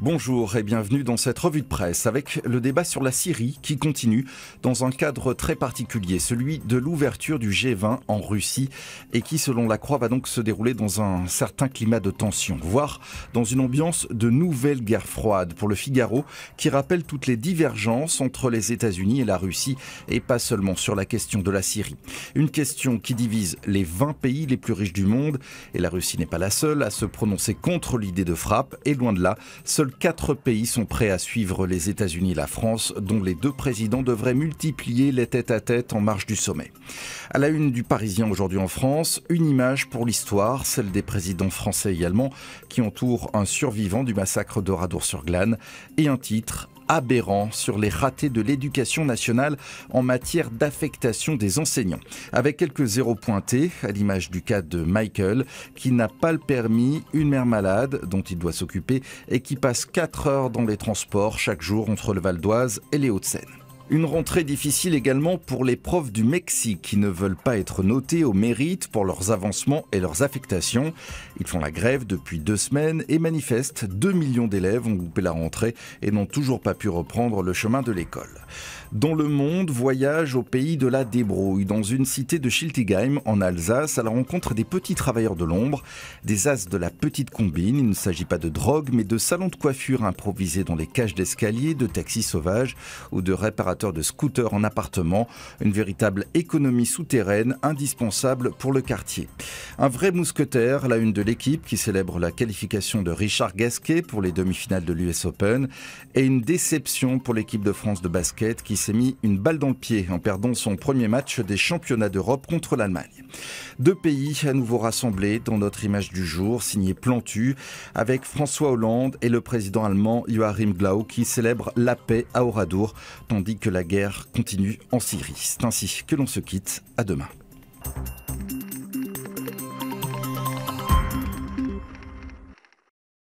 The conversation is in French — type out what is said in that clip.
Bonjour et bienvenue dans cette revue de presse avec le débat sur la Syrie qui continue dans un cadre très particulier, celui de l'ouverture du G20 en Russie et qui, selon la Croix, va donc se dérouler dans un certain climat de tension, voire dans une ambiance de nouvelle guerre froide pour le Figaro qui rappelle toutes les divergences entre les États-Unis et la Russie et pas seulement sur la question de la Syrie. Une question qui divise les 20 pays les plus riches du monde et la Russie n'est pas la seule à se prononcer contre l'idée de frappe et loin de là, seuls 4 pays sont prêts à suivre les États-Unis et la France, dont les 2 présidents devraient multiplier les tête-à-tête en marge du sommet. À la une du Parisien aujourd'hui en France, une image pour l'histoire, celle des présidents français et allemands qui entourent un survivant du massacre d'Oradour-sur-Glane et un titre aberrant sur les ratés de l'éducation nationale en matière d'affectation des enseignants. Avec quelques zéros pointés, à l'image du cas de Michael, qui n'a pas le permis, une mère malade dont il doit s'occuper et qui passe 4 heures dans les transports chaque jour entre le Val d'Oise et les Hauts-de-Seine. Une rentrée difficile également pour les profs du Mexique qui ne veulent pas être notés au mérite pour leurs avancements et leurs affectations. Ils font la grève depuis 2 semaines et manifestent. 2 millions d'élèves ont loupé la rentrée et n'ont toujours pas pu reprendre le chemin de l'école. Dans le monde, voyage au pays de la débrouille, dans une cité de Schiltigheim en Alsace, à la rencontre des petits travailleurs de l'ombre, des as de la petite combine. Il ne s'agit pas de drogue, mais de salons de coiffure improvisés dans les cages d'escalier, de taxis sauvages ou de réparateurs de scooters en appartement. Une véritable économie souterraine indispensable pour le quartier. Un vrai mousquetaire, la une de l'équipe qui célèbre la qualification de Richard Gasquet pour les demi-finales de l'US Open et une déception pour l'équipe de France de basket qui s'est mis une balle dans le pied en perdant son premier match des championnats d'Europe contre l'Allemagne. 2 pays à nouveau rassemblés dans notre image du jour, signé Plantu, avec François Hollande et le président allemand Joachim Gauck qui célèbrent la paix à Oradour, tandis que la guerre continue en Syrie. C'est ainsi que l'on se quitte. À demain.